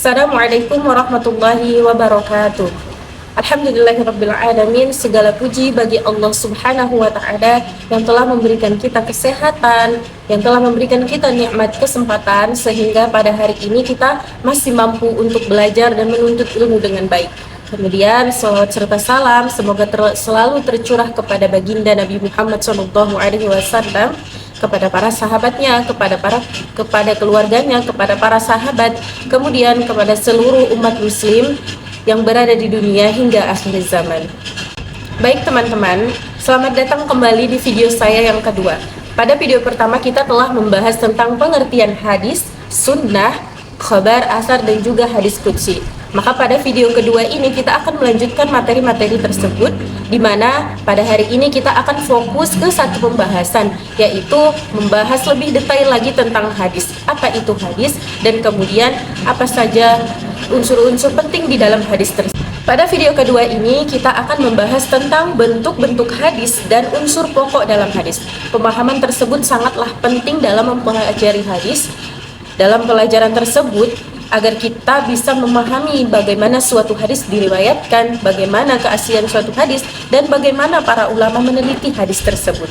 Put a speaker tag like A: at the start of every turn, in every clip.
A: Assalamualaikum warahmatullahi wabarakatuh. Alhamdulillahirabbil alamin. Segala puji bagi Allah Subhanahu wa taala yang telah memberikan kita kesehatan, yang telah memberikan kita nikmat kesempatan sehingga pada hari ini kita masih mampu untuk belajar dan menuntut ilmu dengan baik. Kemudian salawat serta salam semoga selalu tercurah kepada baginda Nabi Muhammad SAW, kepada para sahabatnya, kepada keluarganya, kepada para sahabat, kemudian kepada seluruh umat muslim yang berada di dunia hingga akhir zaman. Baik teman-teman, selamat datang kembali di video saya yang kedua. Pada video pertama kita telah membahas tentang pengertian hadis, sunnah, khabar, asar, dan juga hadis qudsi. Maka pada video kedua ini kita akan melanjutkan materi-materi tersebut, di mana pada hari ini kita akan fokus ke satu pembahasan, yaitu membahas lebih detail lagi tentang hadis. Apa itu hadis, dan kemudian apa saja unsur-unsur penting di dalam hadis tersebut. Pada video kedua ini kita akan membahas tentang bentuk-bentuk hadis dan unsur pokok dalam hadis. Pemahaman tersebut sangatlah penting dalam mempelajari hadis. Dalam pelajaran tersebut, agar kita bisa memahami bagaimana suatu hadis diriwayatkan, bagaimana keaslian suatu hadis, dan bagaimana para ulama meneliti hadis tersebut.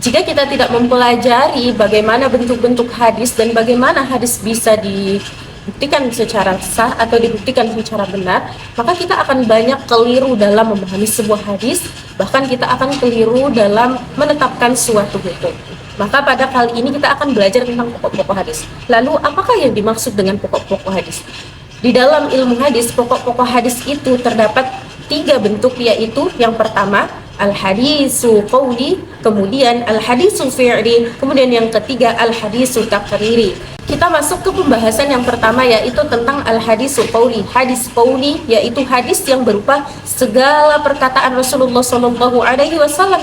A: Jika kita tidak mempelajari bagaimana bentuk-bentuk hadis dan bagaimana hadis bisa dibuktikan secara sah atau dibuktikan secara benar, maka kita akan banyak keliru dalam memahami sebuah hadis, bahkan kita akan keliru dalam menetapkan suatu hukum. Maka pada kali ini kita akan belajar tentang pokok-pokok hadis. Lalu apakah yang dimaksud dengan pokok-pokok hadis? Di dalam ilmu hadis, pokok-pokok hadis itu terdapat 3 bentuk, yaitu yang pertama al-hadisu qawli, kemudian al-hadisu fi'li, kemudian yang ketiga al-hadisu taqriri. Kita masuk ke pembahasan yang pertama, yaitu tentang al-hadisu qawli. Hadis qawli yaitu hadis yang berupa segala perkataan Rasulullah SAW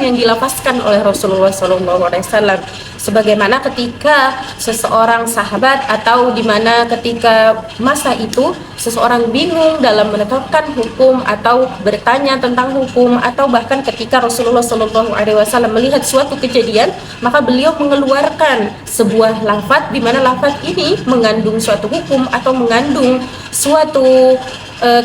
A: yang dilafazkan oleh Rasulullah SAW. Sebagaimana ketika seseorang sahabat atau dimana ketika masa itu seseorang bingung dalam menetapkan hukum atau bertanya tentang hukum, atau bahkan ketika Rasulullah SAW melihat suatu kejadian, maka beliau mengeluarkan sebuah lafaz di mana lafaz ini mengandung suatu hukum atau mengandung suatu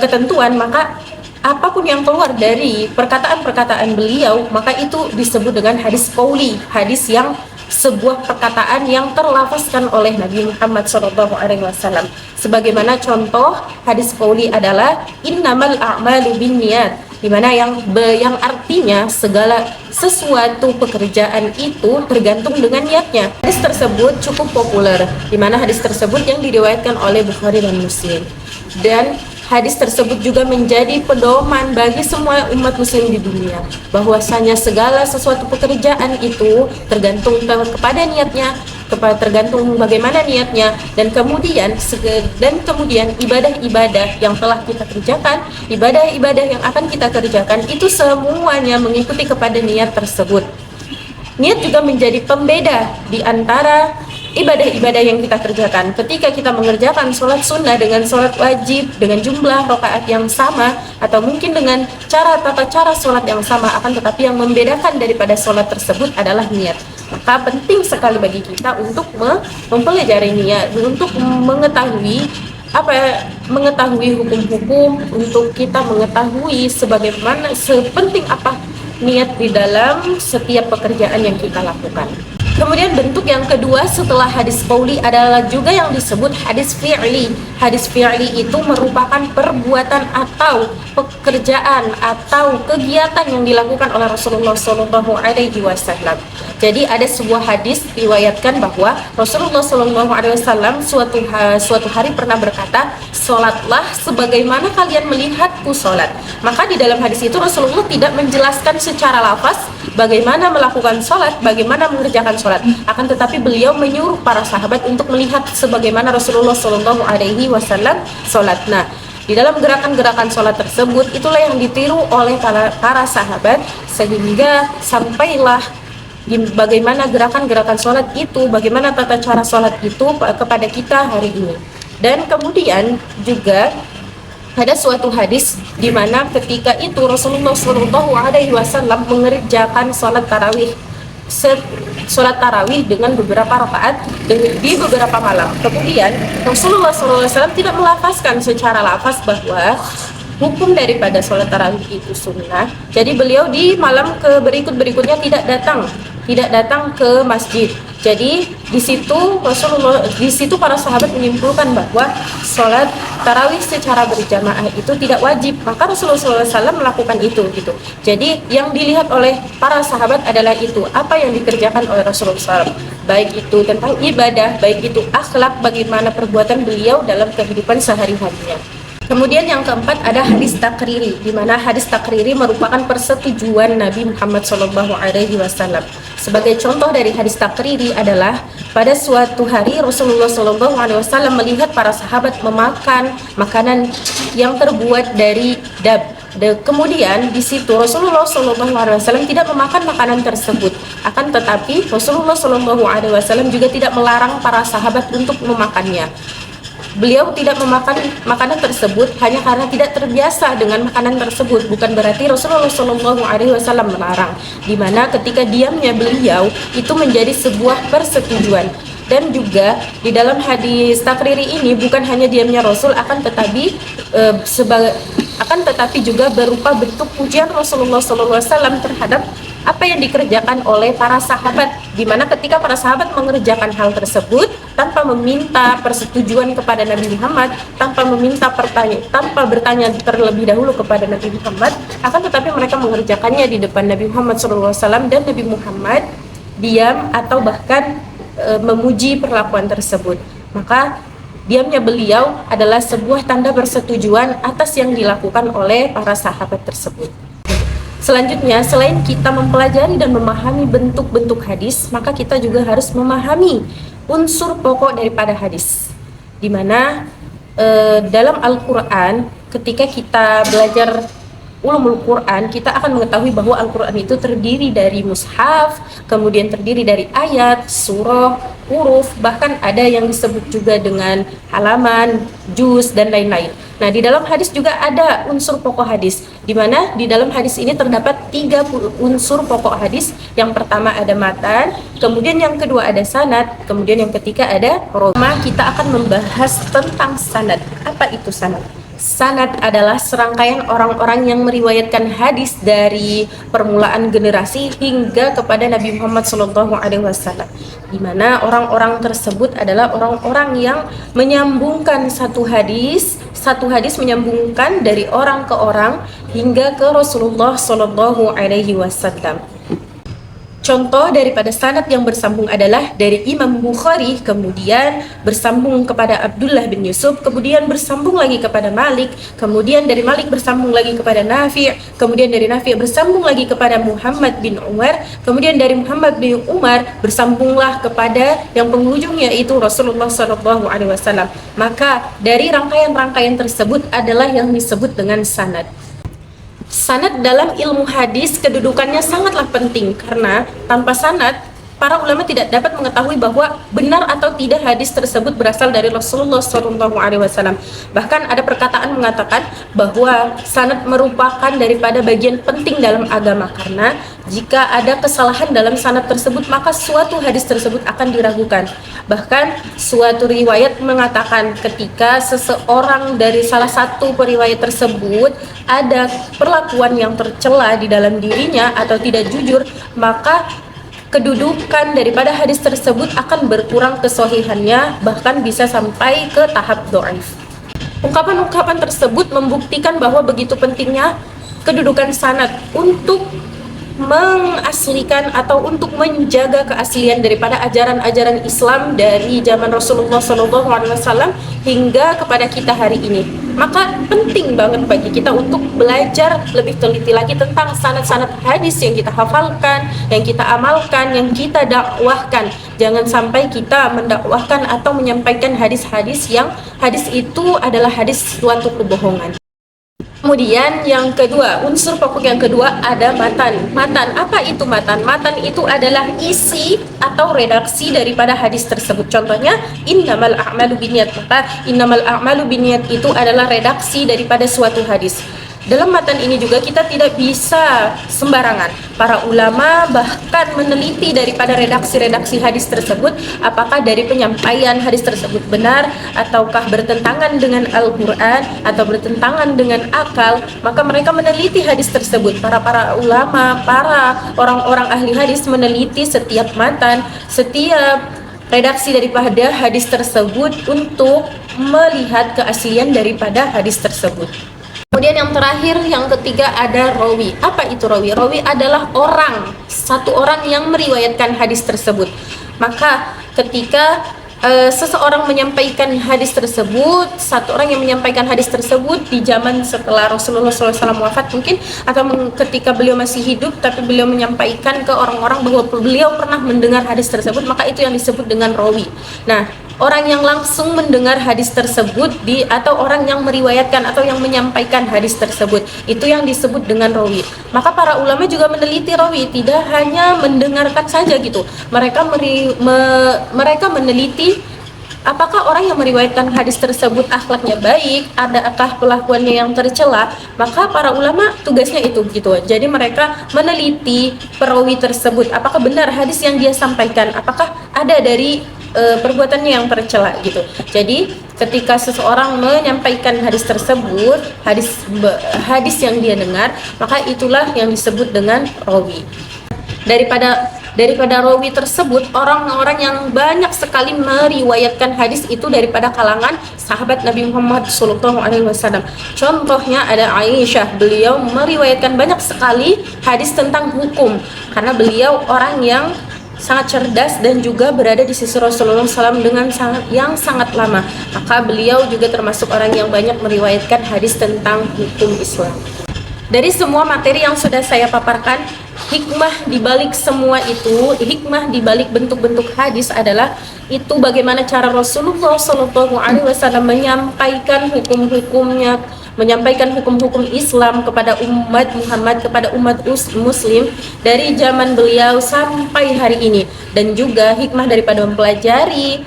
A: ketentuan, maka apapun yang keluar dari perkataan-perkataan beliau, maka itu disebut dengan hadis qauli, hadis yang sebuah perkataan yang terlafazkan oleh Nabi Muhammad SAW. Sebagaimana contoh hadis qauli adalah innamal a'malu binniyat, di mana yang artinya segala sesuatu pekerjaan itu tergantung dengan niatnya. Hadis tersebut cukup populer, di mana hadis tersebut yang diriwayatkan oleh Bukhari dan Muslim. Dan hadis tersebut juga menjadi pedoman bagi semua umat muslim di dunia, bahwasanya segala sesuatu pekerjaan itu tergantung kepada niatnya, tergantung bagaimana niatnya, dan kemudian ibadah-ibadah yang telah kita kerjakan, ibadah-ibadah yang akan kita kerjakan itu semuanya mengikuti kepada niat tersebut. Niat juga menjadi pembeda di antara ibadah-ibadah yang kita kerjakan. Ketika kita mengerjakan sholat sunnah dengan sholat wajib dengan jumlah rakaat yang sama, atau mungkin dengan tata cara sholat yang sama, akan tetapi yang membedakan daripada sholat tersebut adalah niat. Maka penting sekali bagi kita untuk mempelajari niat, untuk mengetahui hukum-hukum, untuk kita mengetahui sebagaimana sepenting apa niat di dalam setiap pekerjaan yang kita lakukan. Kemudian bentuk yang kedua setelah hadis qauli adalah juga yang disebut hadis fi'li. Hadis fi'li itu merupakan perbuatan atau pekerjaan atau kegiatan yang dilakukan oleh Rasulullah SAW. Jadi ada sebuah hadis riwayatkan bahwa Rasulullah SAW suatu hari pernah berkata, "Sholatlah sebagaimana kalian melihatku sholat." Maka di dalam hadis itu Rasulullah tidak menjelaskan secara lafaz bagaimana melakukan sholat, bagaimana mengerjakan sholat. Akan tetapi beliau menyuruh para sahabat untuk melihat sebagaimana Rasulullah SAW sholat. Nah, di dalam gerakan-gerakan sholat tersebut itulah yang ditiru oleh para sahabat, sehingga sampailah bagaimana gerakan-gerakan sholat itu, bagaimana tata cara sholat itu kepada kita hari ini. Dan kemudian juga ada suatu hadis di mana ketika itu Rasulullah SAW mengerjakan sholat tarawih sholat tarawih dengan beberapa rakaat di beberapa malam. Kemudian Rasulullah SAW tidak melafazkan secara lafaz bahwa hukum daripada sholat tarawih itu sunnah. Jadi beliau di malam berikutnya tidak datang ke masjid. Jadi di situ para sahabat menyimpulkan bahwa sholat tarawih secara berjamaah itu tidak wajib. Maka Rasulullah SAW melakukan itu gitu. Jadi yang dilihat oleh para sahabat adalah itu apa yang dikerjakan oleh Rasulullah SAW. Baik itu tentang ibadah, baik itu akhlak, bagaimana perbuatan beliau dalam kehidupan sehari-harinya. Kemudian yang keempat ada hadis takriri, di mana hadis takriri merupakan persetujuan Nabi Muhammad SAW. Sebagai contoh dari hadis takriri adalah pada suatu hari Rasulullah SAW melihat para sahabat memakan makanan yang terbuat dari dab. Kemudian di situ Rasulullah SAW tidak memakan makanan tersebut. Akan tetapi Rasulullah SAW juga tidak melarang para sahabat untuk memakannya. Beliau tidak memakan makanan tersebut hanya karena tidak terbiasa dengan makanan tersebut. Bukan berarti Rasulullah SAW melarang. Di mana ketika diamnya beliau itu menjadi sebuah persetujuan. Dan juga di dalam hadis takriri ini bukan hanya diamnya Rasul, akan tetapi juga berupa bentuk pujian Rasulullah SAW terhadap apa yang dikerjakan oleh para sahabat, di mana ketika para sahabat mengerjakan hal tersebut tanpa meminta persetujuan kepada Nabi Muhammad, tanpa bertanya terlebih dahulu kepada Nabi Muhammad, akan tetapi mereka mengerjakannya di depan Nabi Muhammad SAW, dan Nabi Muhammad diam atau bahkan memuji perlakuan tersebut. Maka diamnya beliau adalah sebuah tanda persetujuan atas yang dilakukan oleh para sahabat tersebut. Selanjutnya, selain kita mempelajari dan memahami bentuk-bentuk hadis, maka kita juga harus memahami unsur pokok daripada hadis. Di mana dalam Al-Quran, ketika kita belajar ulumul Quran, kita akan mengetahui bahwa Al-Quran itu terdiri dari mushaf, kemudian terdiri dari ayat, surah, huruf, bahkan ada yang disebut juga dengan halaman, juz, dan lain-lain. Nah, di dalam hadis juga ada unsur pokok hadis, di mana di dalam hadis ini terdapat 3 unsur pokok hadis. Yang pertama ada matan, kemudian yang kedua ada sanad, kemudian yang ketiga ada roma. Kita akan membahas tentang sanad. Apa itu sanad? Sanad adalah serangkaian orang-orang yang meriwayatkan hadis dari permulaan generasi hingga kepada Nabi Muhammad SAW, di mana orang-orang tersebut adalah orang-orang yang menyambungkan satu hadis menyambungkan dari orang ke orang hingga ke Rasulullah SAW. Contoh daripada sanad yang bersambung adalah dari Imam Bukhari, kemudian bersambung kepada Abdullah bin Yusuf, kemudian bersambung lagi kepada Malik, kemudian dari Malik bersambung lagi kepada Nafi', kemudian dari Nafi' bersambung lagi kepada Muhammad bin Umar, kemudian dari Muhammad bin Umar bersambunglah kepada yang penghujungnya itu Rasulullah SAW. Maka dari rangkaian-rangkaian tersebut adalah yang disebut dengan sanad. Sanad dalam ilmu hadis kedudukannya sangatlah penting, karena tanpa sanad para ulama tidak dapat mengetahui bahwa benar atau tidak hadis tersebut berasal dari Rasulullah SAW. Bahkan ada perkataan mengatakan bahwa sanad merupakan daripada bagian penting dalam agama, karena jika ada kesalahan dalam sanad tersebut maka suatu hadis tersebut akan diragukan. Bahkan suatu riwayat mengatakan ketika seseorang dari salah satu periwayat tersebut ada perlakuan yang tercela di dalam dirinya atau tidak jujur, maka kedudukan daripada hadis tersebut akan berkurang kesohihannya, bahkan bisa sampai ke tahap dhaif. Ungkapan-ungkapan tersebut membuktikan bahwa begitu pentingnya kedudukan sanad untuk mengaslikan atau untuk menjaga keaslian daripada ajaran-ajaran Islam dari zaman Rasulullah SAW hingga kepada kita hari ini. Maka penting banget bagi kita untuk belajar lebih teliti lagi tentang sanad-sanad hadis yang kita hafalkan, yang kita amalkan, yang kita dakwahkan. Jangan sampai kita mendakwahkan atau menyampaikan hadis-hadis yang hadis itu adalah hadis suatu kebohongan. Kemudian yang kedua, unsur pokok yang kedua ada matan. Matan, apa itu matan? Matan itu adalah isi atau redaksi daripada hadis tersebut. Contohnya, innamal a'malu binniyat. Maka innamal a'malu binniyat itu adalah redaksi daripada suatu hadis. Dalam matan ini juga kita tidak bisa sembarangan. Para ulama bahkan meneliti daripada redaksi-redaksi hadis tersebut, apakah dari penyampaian hadis tersebut benar ataukah bertentangan dengan Al-Quran atau bertentangan dengan akal. Maka mereka meneliti hadis tersebut. Para ulama, para orang-orang ahli hadis meneliti setiap matan, setiap redaksi daripada hadis tersebut untuk melihat keaslian daripada hadis tersebut. Kemudian yang terakhir, yang ketiga ada rawi. Apa itu rawi? Rawi adalah satu orang yang meriwayatkan hadis tersebut. Maka ketika seseorang menyampaikan hadis tersebut, satu orang yang menyampaikan hadis tersebut di zaman setelah Rasulullah SAW wafat mungkin, atau ketika beliau masih hidup tapi beliau menyampaikan ke orang-orang bahwa beliau pernah mendengar hadis tersebut, maka itu yang disebut dengan rawi. Nah, orang yang langsung mendengar hadis tersebut atau orang yang meriwayatkan atau yang menyampaikan hadis tersebut, itu yang disebut dengan rawi. Maka para ulama juga meneliti rawi, tidak hanya mendengarkan saja gitu. Mereka meneliti apakah orang yang meriwayatkan hadis tersebut akhlaknya baik, adakah kelakuannya yang tercela. Maka para ulama tugasnya itu gitu. Jadi mereka meneliti perawi tersebut, apakah benar hadis yang dia sampaikan, apakah ada dari perbuatannya yang tercela gitu. Jadi ketika seseorang menyampaikan hadis tersebut, hadis yang dia dengar, maka itulah yang disebut dengan rawi. Daripada rawi tersebut, orang-orang yang banyak sekali meriwayatkan hadis itu daripada kalangan sahabat Nabi Muhammad SAW. Contohnya ada Aisyah, beliau meriwayatkan banyak sekali hadis tentang hukum karena beliau orang yang sangat cerdas dan juga berada di sisi Rasulullah SAW dengan sangat lama. Maka beliau juga termasuk orang yang banyak meriwayatkan hadis tentang hukum Islam. Dari semua materi yang sudah saya paparkan, hikmah dibalik semua itu, hikmah dibalik bentuk-bentuk hadis adalah itu bagaimana cara Rasulullah SAW menyampaikan hukum-hukumnya, menyampaikan hukum-hukum Islam kepada umat Muhammad, kepada umat muslim dari zaman beliau sampai hari ini. Dan juga hikmah daripada mempelajari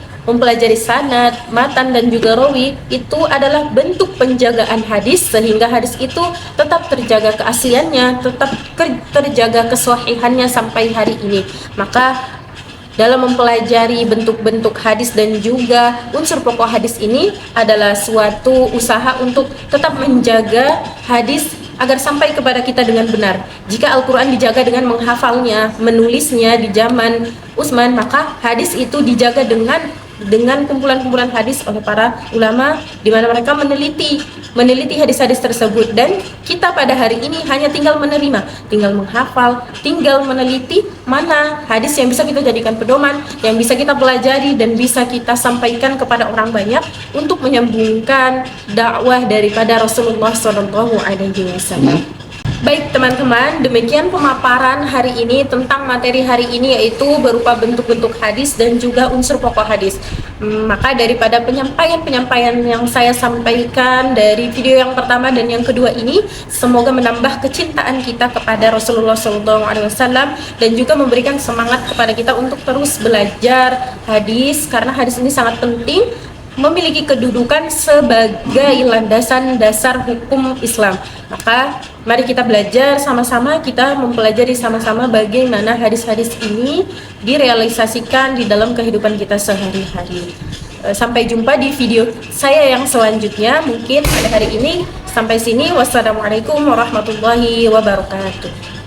A: sanad, matan dan juga rawi itu adalah bentuk penjagaan hadis sehingga hadis itu tetap terjaga keasliannya, tetap terjaga kesahihannya sampai hari ini. Maka dalam mempelajari bentuk-bentuk hadis dan juga unsur pokok hadis ini adalah suatu usaha untuk tetap menjaga hadis agar sampai kepada kita dengan benar. Jika Al-Quran dijaga dengan menghafalnya, menulisnya di zaman Utsman, maka hadis itu dijaga dengan kumpulan-kumpulan hadis oleh para ulama, di mana mereka meneliti hadis-hadis tersebut. Dan kita pada hari ini hanya tinggal menerima, tinggal menghafal, tinggal meneliti mana hadis yang bisa kita jadikan pedoman, yang bisa kita pelajari dan bisa kita sampaikan kepada orang banyak untuk menyambungkan dakwah daripada Rasulullah SAW. Baik teman-teman, demikian pemaparan hari ini tentang materi hari ini, yaitu berupa bentuk-bentuk hadis dan juga unsur pokok hadis. Maka daripada penyampaian yang saya sampaikan dari video yang pertama dan yang kedua ini, semoga menambah kecintaan kita kepada Rasulullah SAW dan juga memberikan semangat kepada kita untuk terus belajar hadis, karena hadis ini sangat penting, memiliki kedudukan sebagai landasan dasar hukum Islam. Maka mari kita belajar sama-sama, kita mempelajari sama-sama bagaimana hadis-hadis ini direalisasikan di dalam kehidupan kita sehari-hari. Sampai jumpa di video saya yang selanjutnya. Mungkin pada hari ini sampai sini. Wassalamualaikum warahmatullahi wabarakatuh.